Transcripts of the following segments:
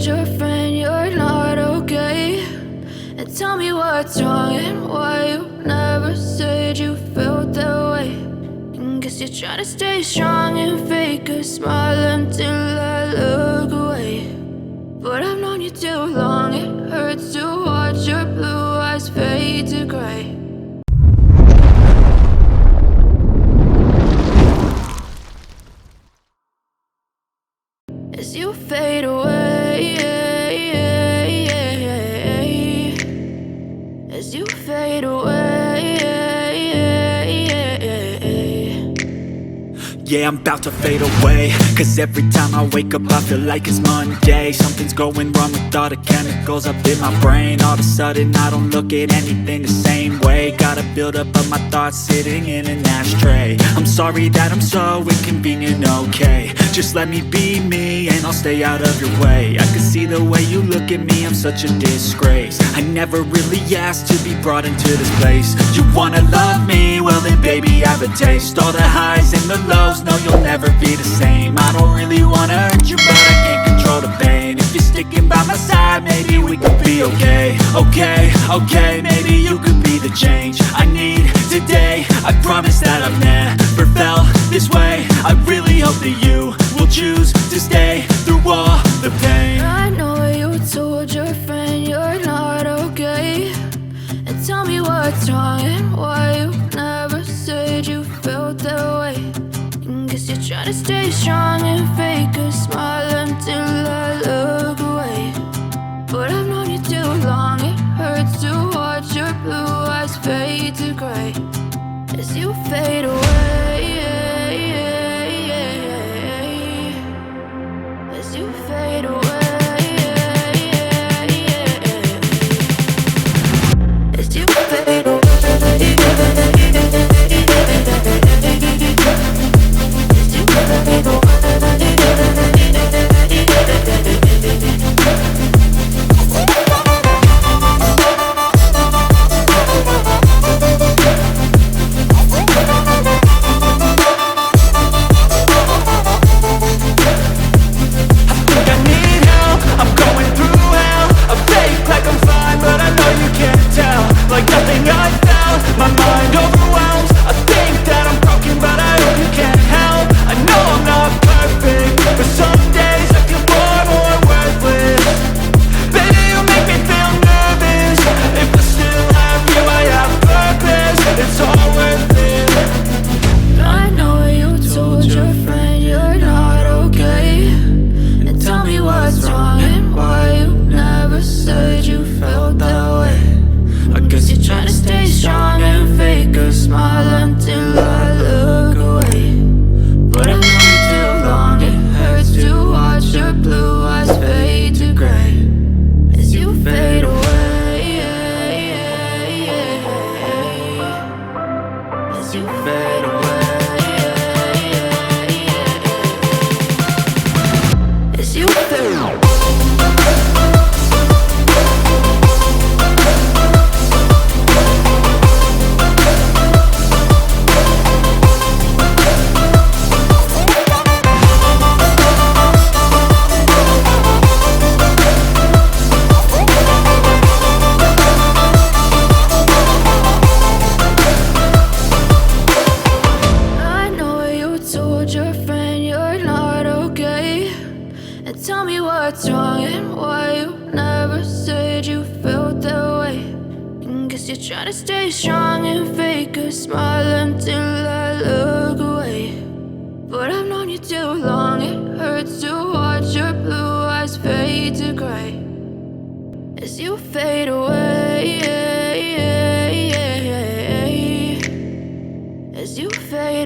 told your friend you're not okay? And tell me what's wrong and why you never said you felt that way. And guess you're trying to stay strong and fake a smile until I look away. But I've known you too long, it hurts to watch your blue eyes fade to gray. As you fade away, as you fade away. Yeah, I'm about to fade away, cause every time I wake up I feel like it's Monday. Something's going wrong with all the chemicals up in my brain. All of a sudden I don't look at anything the same way. Got a buildup of my thoughts sitting in an ashtray. I'm sorry that I'm so inconvenient, okay? Just let me be me and I'll stay out of your way. I can see the way you look at me, I'm such a disgrace. I never really asked to be brought into this place. You wanna love me? Well then baby, have a taste. All the highs and the lows, no, you'll never be the same. I don't really wanna hurt you, but I can't control the pain. If you're sticking by my side, maybe we could be okay. Okay, maybe you could be the change I need today. I promise that I've never felt this way. I really hope that you will choose to stay through all the pain. I know you told your friend you're not okay. And tell me what's wrong and why you never said you felt that way. Guess you're trying to stay strong and fake a smile until I look away. But I've known you too long, it hurts to watch your blue eyes fade to gray. As you fade away, as you fade away, as you fade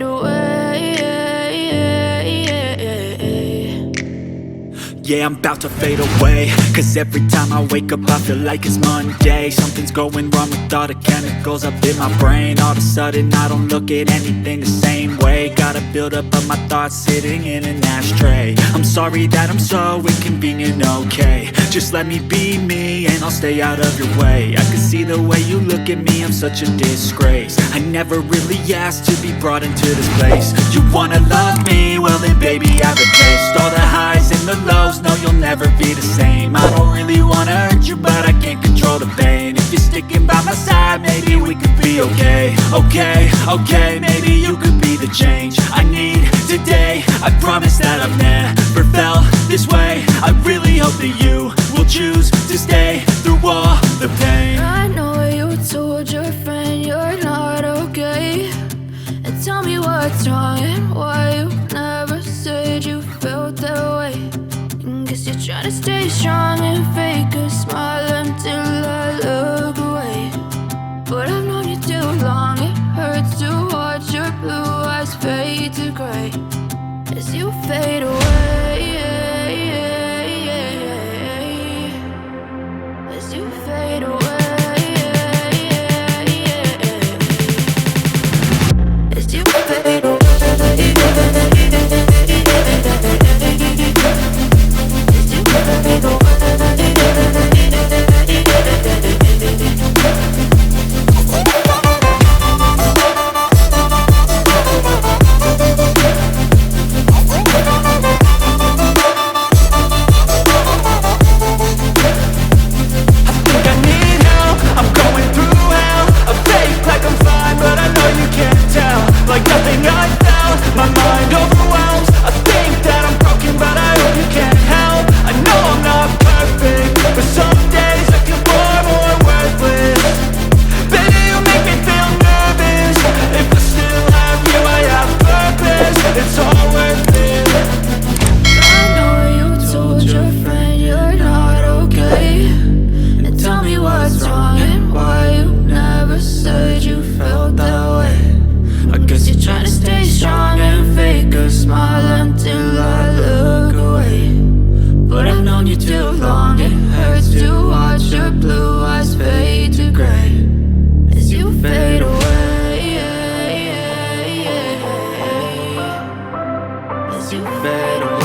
away. Yeah, I'm about to fade away, cause every time I wake up I feel like it's Monday. Something's going wrong with all the chemicals up in my brain. All of a sudden I don't look at anything the same way. Got a buildup of my thoughts sitting in an ashtray. I'm sorry that I'm so inconvenient, okay? Just let me be me and I'll stay out of your way. I can see the way you look at me, I'm such a disgrace. I never really asked to be brought into this place. You wanna love me? Well then baby, have a taste. All the highs and the lows, no, you'll never be the same. sticking by my side, maybe we could be okay. Okay, okay, maybe you could be the change I need today. I promise that I've never felt this way. I really hope that you will choose to stay through all the pain. I know you told your friend you're not okay, and tell me what's wrong and why you never said you felt that way. Guess you're trying to stay strong and fake a smile until I look away. But I've known you too long, it hurts to watch your blue eyes fade to gray as you fade away. As you fade away. As you fade away. Like nothing I felt, my mind overwhelms. I think that I'm broken, but I hope you can't help. I know I'm not perfect, but some days I feel far more worthless. Baby, you make me feel nervous. If I still have you, I have purpose. It's all worth it. I know you told your friend you're not okay, and tell me what's wrong and why you never said you felt that way. I guess you're trying to stay strong and fake a smile until I look away. But I've known you too long, it hurts to watch your blue eyes fade to gray as you fade away. As you fade away.